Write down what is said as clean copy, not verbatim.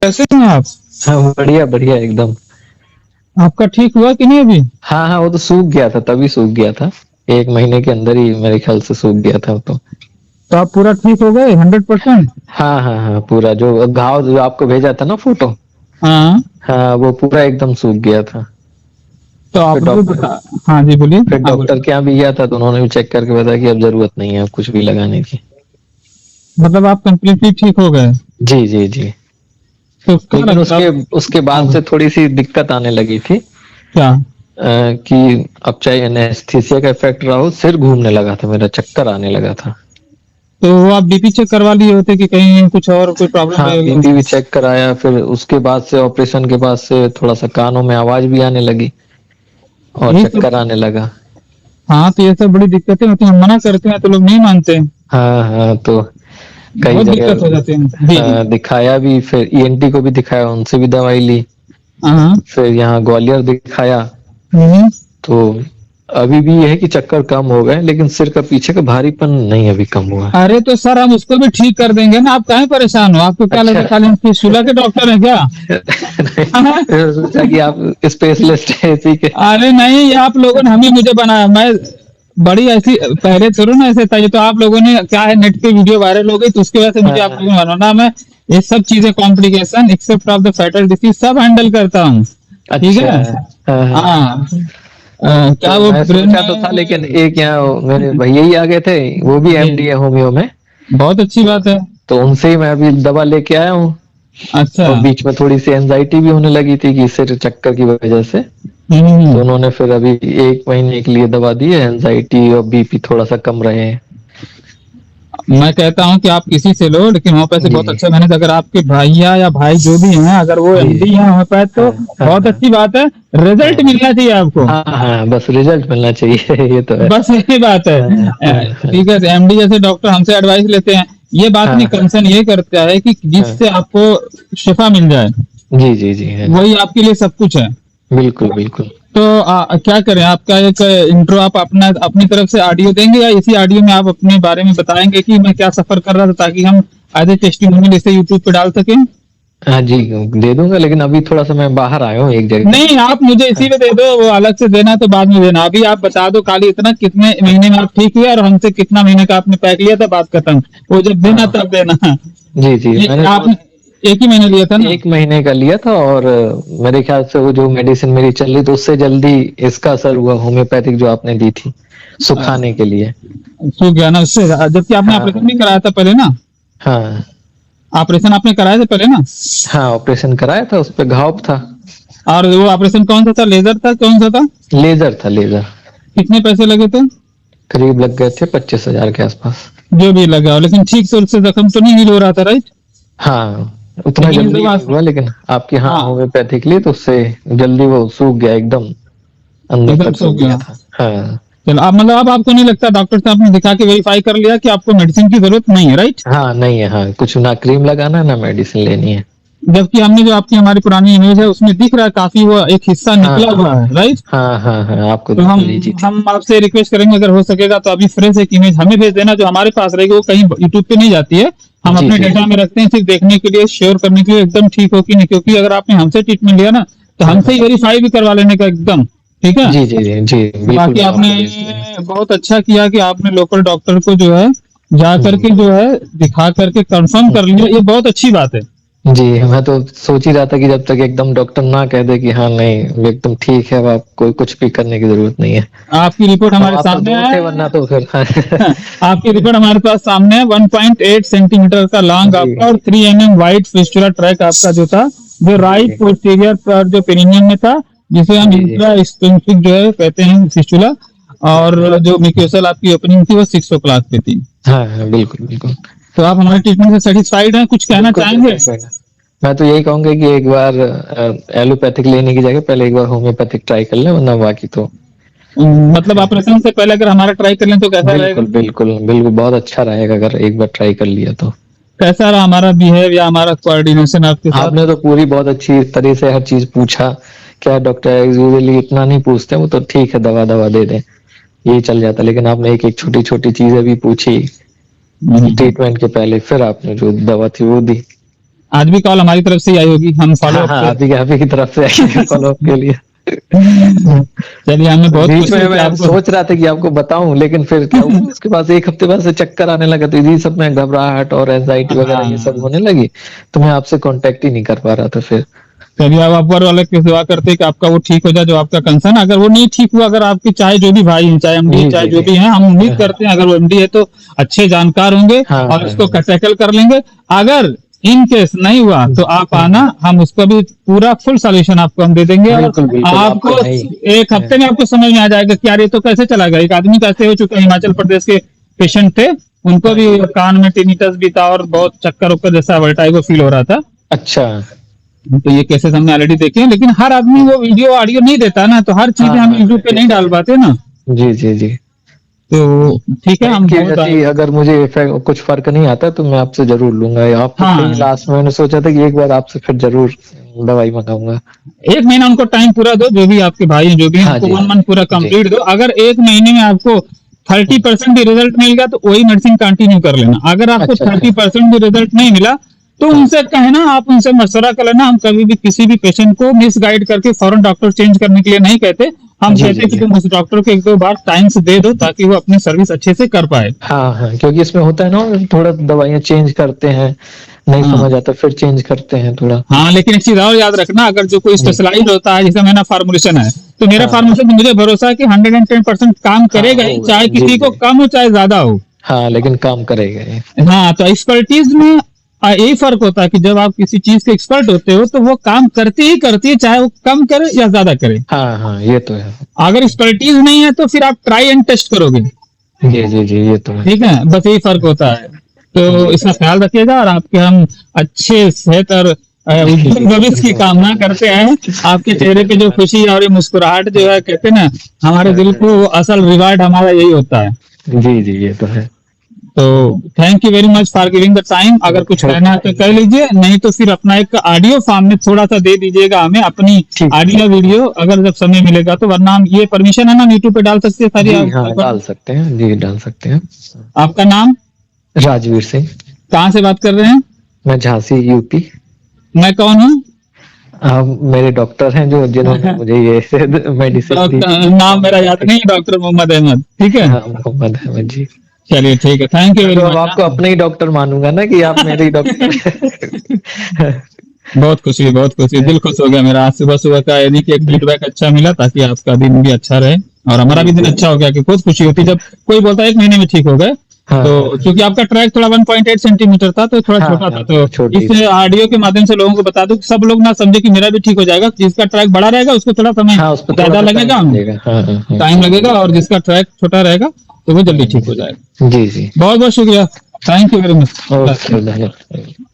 कैसे हैं आप? हाँ, बढ़िया बढ़िया एकदम। आपका ठीक हुआ कि नहीं अभी? हाँ हाँ, वो तो सूख गया था, तभी सूख गया था। 1 महीने के अंदर ही मेरे ख्याल से सूख गया था वो तो। तो आप पूरा ठीक हो गए 100%? हाँ हाँ हाँ, पूरा जो घाव जो आपको भेजा था ना फोटो। हाँ। हाँ, वो पूरा एकदम सूख गया था। तो फिर आपने डॉक्टर हाँ जी, बोलिए। फिर हाँ डॉक्टर बोलिए। के यहाँ भी गया था, तो उन्होंने भी चेक करके बताया कि अब जरूरत नहीं है अब कुछ भी लगाने की। मतलब आप कंप्लीटली ठीक हो गए? जी जी जी। तो क्या लेकिन लगता उसके है? उसके बाद हाँ, से थोड़ी सी दिक्कत आने लगी थी। क्या? कि अब चाहे एनेस्थीसिया का इफेक्ट रहा हो, सिर घूमने लगा था मेरा, चक्कर आने लगा था। तो वो आप बीपी चेक करवा लिए होते कि कहीं कुछ और कोई प्रॉब्लम हाँ, रही बीपी होगी? भी चेक कराया, फिर उसके बाद से ऑपरेशन के बाद से थोड़ा सा कानों में आवाज भी आने लगी और यही सब। चक्कर आने लगा। हाँ, तो ये सब बड़ी दिक्कतें होती हैं, हम मना करते हैं तो लोग नहीं मानते। हाँ हाँ, तो कई बहुत जगह दिक्कत हो जाती है जी जी। दिखाया भी, फिर ईएनटी को भी दिखाया, उनसे भी दवाई ली। हाँ। फिर यहाँ ग्वालियर दिखाया। हम्म। तो अभी भी यह है कि चक्कर कम हो गए, लेकिन सिर का पीछे का भारीपन नहीं अभी कम हुआ। अरे तो सर हम उसको भी ठीक कर देंगे ना, आप काहे परेशान हो? आपको क्या लगता अच्छा। है खाली हम फिस्टूला के डॉक्टर हैं क्या? नहीं, मैंने सोचा कि आप स्पेशलिस्ट है इसी के। अरे नहीं, ये आप लोगों ने हमें मुझे बनाया। मैं बड़ी ऐसी पहले थोड़ा ना ऐसे था, ये तो आप लोगों ने क्या है, नेट पे वीडियो वायरल हो गई तो उसकी वजह से मुझे हाँ आप हाँ, लोगों ने बनाना। मैं ये सब चीजें complication except of the fatal disease सब हैंडल करता हूँ। ठीक अच्छा। है। हाँ हाँ। हाँ। क्या तो वो मैं ब्रेन सोचा तो था, में? लेकिन एक यहाँ मेरे भैया ही आ गए थे, वो भी जी, एमडी है होम्यो में। बहुत अच्छी तो बात है। तो उनसे ही मैं अभी दवा लेके आया हूँ। अच्छा। और बीच में थोड़ी सी एंजाइटी भी होने लगी थी कि सिर चक्कर की वजह से। तो हम्म। उन्होंने फिर अभी 1 महीने के लिए दवा दी है, एंजाइटी और बीपी थोड़ा सा कम रहे हैं। मैं कहता हूँ कि आप किसी से लो, लेकिन होम्योपैथी जी बहुत अच्छा मैनेज, अगर आपके भैया या भाई जो भी हैं अगर वो जी जी। एमडी हैं होम्योपैथ हाँ तो हाँ बहुत हाँ अच्छी बात है। रिजल्ट हाँ मिलना चाहिए आपको। हाँ हाँ, बस रिजल्ट मिलना चाहिए। ये तो है। बस यही बात है। हाँ हाँ हाँ ठीक है, एमडी जैसे डॉक्टर हमसे एडवाइस लेते हैं, ये बात हाँ नहीं, हाँ कंसर्न ये करता है कि हाँ। जिससे आपको शिफा मिल जाए, जी जी जी, है। वही आपके लिए सब कुछ है। बिल्कुल बिल्कुल। तो क्या करें, आपका एक इंट्रो आप अपना अपनी तरफ से ऑडियो देंगे या इसी ऑडियो में आप अपने बारे में बताएंगे कि मैं क्या सफर कर रहा था, ताकि हम एज ए टेस्टिमोनियल इसे यूट्यूब पे डाल सकें? हाँ जी, दे दूंगा, लेकिन अभी थोड़ा सा मैं बाहर आया हूँ एक जगह। नहीं, आप मुझे इसी हाँ में दे दो, वो अलग से देना तो बाद में देना। अभी आप बता दो खाली इतना, कितने महीने में आप ठीक हुए और हमसे कितना महीने का आपने पैक लिया था, बात खत्म। वो जब देना हाँ। तब देना। जी जी, ये मैंने तो आपने एक ही महीने लिया था ना? 1 महीने का लिया था, और मेरे ख्याल से वो जो मेडिसिन मेरी चल रही थी उससे जल्दी इसका असर हुआ, होम्योपैथिक जो आपने दी थी सुखाने के लिए। सूख गया ना उससे, जबकि आपने हाँ ऑपरेशन नहीं कराया था पहले ना? हाँ ऑपरेशन आपने कराया था पहले ना? हाँ, ऑपरेशन कराया था, उस पे घाव था। और वो ऑपरेशन कौन सा था, लेजर था, कौन सा था? लेजर था, लेजर। कितने पैसे लगे थे? करीब लग गए थे 25,000 के आसपास। जो भी लगा हो, लेकिन ठीक से उससे जख्म तो नहीं हील हो रहा था, राइट? हाँ, उतना लेकिन इस जल्दी दवा नहीं हुआ, लेकिन आपके यहाँ हाँ, होम्योपैथिक लिए तो उससे जल्दी वो सूख गया एकदम, अंदर एकदम तक सूख सूख गया गया। था। हाँ चलो, अब मतलब अब आपको नहीं लगता, डॉक्टर साहब ने दिखा के वेरीफाई कर लिया कि आपको मेडिसिन की जरूरत नहीं है, राइट? हाँ, नहीं है, हाँ, कुछ ना क्रीम लगाना है ना मेडिसिन लेनी है। जबकि हमने जो आपकी हमारी पुरानी इमेज है उसमें दिख रहा है काफी वो एक हिस्सा हाँ निकला हुआ है, राइट? हाँ हाँ हाँ, आपको तो हम भेजी थी। हम आपसे रिक्वेस्ट करेंगे, अगर हो सकेगा तो अभी फ्रेश एक इमेज हमें भेज देना, जो हमारे पास रहेगी, वो कहीं यूट्यूब पे नहीं जाती है। हम जी अपने जी डेटा में रखते हैं सिर्फ देखने के लिए, श्योर करने के लिए एकदम ठीक हो कि नहीं, क्योंकि अगर आपने हमसे ट्रीटमेंट लिया ना तो हाँ हमसे ही हाँ, वेरीफाई भी करवा लेने का एकदम। ठीक है। जी जी जी जी, बिल्कुल बाकी मैं आपने आपको भेज दूंगा। बहुत अच्छा किया कि आपने लोकल डॉक्टर को जो है जा हम्म, करके जो है दिखा करके कंफर्म कर लिया, ये बहुत अच्छी बात है। जी, मैं तो सोच ही रहा था कि जब तक एकदम डॉक्टर ना कह दे कि हाँ नहीं वो एकदम ठीक है, अब आपको कुछ भी करने की जरूरत नहीं है। आपकी रिपोर्ट हम हमारे आप तो सामने दूर थे, वरना है। तो फिर आपकी रिपोर्ट हमारे पास सामने है। 1.8 सेंटीमीटर का लॉन्ग जी आपका और 3 mm वाइड फिस्टुला ट्रैक आपका जो था, जो राइट जी पोस्टीरियर पर जो पेरिनियम में था, जिसे हम जी जी। इंट्रा स्फिंक्टिक जो है कहते हैं फिस्टुला। और जो म्यूकोसल आपकी ओपनिंग थी वो 6 o'clock पे थी। हाँ हाँ, बिल्कुल बिल्कुल। तो आप हमारे ट्रीटमेंट से सेटिस्फाइड हैं? कुछ कहना बिल्कुल चाहेंगे? satisfied है। मैं तो यही कहूंगा कि एक बार एलोपैथिक लेने की जगह पहले एक बार होम्योपैथिक ट्राई कर ले, वरना बाकी तो मतलब ऑपरेशन से पहले अगर हमारा ट्राई कर लें तो कैसा रहेगा? बिल्कुल बिल्कुल बिल्कुल, बहुत अच्छा रहेगा अगर एक बार ट्राई कर लिया तो। कैसा रहा हमारा बिहेव या हमारा कोऑर्डिनेशन आपके साथ? आपने तो पूरी बहुत अच्छी तरह से हर चीज पूछा। क्या डॉक्टर यूजुअली इतना नहीं पूछते, वो तो ठीक है दवा दवा दे दें, यही चल जाता, लेकिन आपने एक एक छोटी छोटी चीजें भी पूछी हम्म। ट्रीटमेंट के पहले, फिर आपने जो दवा थी वो दी। आज भी कॉल हमारी तरफ से ही आई होगी, हम फॉलो हाँ, आप ही की तरफ से आई फॉलो अप के लिए। चलिए, हमें बहुत बीच खुशी में है कि मैं आपको सोच रहा था कि आपको बताऊं, लेकिन फिर क्या हुआ, उसके बाद एक हफ्ते बाद से चक्कर आने लगा, तो ये सब में घबराहट और एंजाइटी वगैरह ये सब हाँ, होने लगी, तो मैं आपसे कांटेक्ट ही नहीं कर पा रहा था फिर। चलिए अब ऊपर वाले की दुआ करते हैं कि आपका वो ठीक हो जाए, जो आपका कंसर्न। अगर वो नहीं ठीक हुआ, अगर आपके चाहे जो भी भाई हैं, चाहे एमडी, जी चाहे जी जो जी। भी हैं, हम उम्मीद हाँ करते हैं अगर वो एमडी है तो अच्छे जानकार होंगे हाँ और हाँ उसको हाँ। टैकल कर लेंगे। अगर इन केस नहीं हुआ तो आप आना, हम उसका भी पूरा फुल सॉल्यूशन आपको हम दे देंगे, और बिल्कुल बिल्कुल, आपको आपका है ही। एक हफ्ते में आपको समझ में आ जाएगा कि यार ये तो कैसे चला गया। एक आदमी कैसे हो चुका, हिमाचल प्रदेश के पेशेंट थे, उनको हाँ भी जी। कान में टिनिटस भी था और बहुत चक्कर उक्कर जैसा वर्टाइगो फील हो रहा था। अच्छा। तो ये केसेस हमने ऑलरेडी देखे हैं, लेकिन हर आदमी वो वीडियो ऑडियो नहीं देता ना, तो हर चीजें हाँ हम हाँ यूट्यूब हाँ, पे ये नहीं तो डाल है। पाते ना। जी जी जी। तो ठीक है, नहीं, हम इनकी बहुत यदि अगर मुझे कुछ फर्क नहीं आता तो मैं आपसे जरूर लूंगा। आपको कहीं हाँ, लास्ट में मैंने सोचा था कि एक बार आपसे फिर जरूर दवाई मंगाऊंगा। एक महीना उनको टाइम पूरा दो, जो भी आपके भाई हैं, जो भी हैं, हाँ उनको जी 1 मंथ पूरा जी। कंप्लीट दो। अगर एक महीने में आपको 30% भी रिजल्ट मिल गया तो वही मेडिसिन कंटिन्यू कर लेना। अगर आपको अच्छा अच्छा। 30% भी रिजल्ट नहीं मिला तो हाँ उनसे कहना, आप उनसे मशवरा कर लेना। हम कभी भी किसी भी पेशेंट को मिस गाइड करके फौरन डॉक्टर चेंज करने के लिए नहीं कहते। हम जी कहते जी हैं कि जी। तुम उस डॉक्टर को 1-2 बार टाइम से दे दो ताकि वो अपनी सर्विस अच्छे से कर पाए। हाँ हाँ, क्योंकि इसमें होता है ना, थोड़ा दवाइयाँ चेंज करते हैं, नहीं हाँ समझ आता फिर चेंज करते हैं थोड़ा। हाँ, लेकिन एक चीज और याद रखना, अगर जो कोई जी। स्पेशलाइज होता है, जैसे मेरा फार्मुलेशन है, तो मेरा हाँ हाँ फार्मुलेशन मुझे भरोसा है कि 110% काम हाँ, करेगा ही, होगा चाहे जी किसी को जी। कम हो चाहे ज्यादा हो। हाँ, लेकिन काम करेगा ये। हाँ, तो एक्सपर्टीज में यही फर्क होता है कि जब आप किसी चीज के एक्सपर्ट होते हो तो वो काम करती है, चाहे वो कम करे या ज्यादा करे। हाँ हाँ, ये तो है। अगर एक्सपर्टीज नहीं है तो फिर आप ट्राई एंड टेस्ट करोगे। जी जी जी, ये तो है। ठीक है, बस यही फर्क होता है। तो जी इसका ख्याल रखिएगा, और आपके हम अच्छे सेहत और उज्जवल भविष्य की कामना करते हैं। आपके चेहरे पे जो खुशी और ये मुस्कुराहट जो है, कहते हैं ना, हमारे दिल को असल रिवार्ड हमारा यही होता है। जी जी, ये तो है। तो thank you very much for giving the time. अगर कुछ ओके कहना है तो कह लीजिए, नहीं तो फिर अपना एक ऑडियो फॉर्म में थोड़ा सा दे दीजिएगा हमें, अपनी ठीक है। ऑडियो वीडियो, अगर जब समय मिलेगा तो। वरना हम ये परमिशन है ना, यूट्यूब पे डाल सकते हैं सारी जी हाँ, डाल सकते हैं जी, डाल सकते हैं। आपका नाम? राजवीर सिंह। कहाँ से बात कर रहे हैं? मैं झांसी यूपी। मैं कौन हूँ? आप मेरे डॉक्टर हैं जो जिन्होंने मुझे ये मेडिसिन दी। डॉक्टर नाम मेरा याद नहीं है, डॉक्टर मोहम्मद अहमद। ठीक है, हाँ, मोहम्मद अहमद जी। चलिए ठीक है, थैंक यू मैं वेरी तो अब मच। आपको अपने ही डॉक्टर मानूंगा ना, कि आप मेरे ही डॉक्टर। बहुत खुशी, बहुत खुशी, दिल खुश हो गया मेरा आज सुबह सुबह का, यानी कि एक फीडबैक अच्छा मिला, ताकि आपका दिन भी अच्छा रहे और हमारा जी भी दिन जी। अच्छा हो गया। कि खुद खुशी होती जब कोई बोलता है 1 महीने में ठीक हो गए। हाँ तो हाँ क्योंकि आपका ट्रैक थोड़ा 1.8 सेंटीमीटर था, तो थोड़ा हाँ छोटा था, हाँ, तो छोटी इस सी। ऑडियो के माध्यम से लोगों को बता दूं कि सब लोग ना समझे कि मेरा भी ठीक हो जाएगा। जिसका ट्रैक बड़ा रहेगा उसको थोड़ा समय हाँ, उस पर थोड़ा ज्यादा सा लगेगा, टाइम लगेगा। हाँ हाँ हाँ। टाइम लगेगा, और जिसका ट्रैक छोटा रहेगा तो वो जल्दी ठीक हो जाएगा। जी जी। बहुत बहुत शुक्रिया, thank you very much. Okay, धन्यवाद।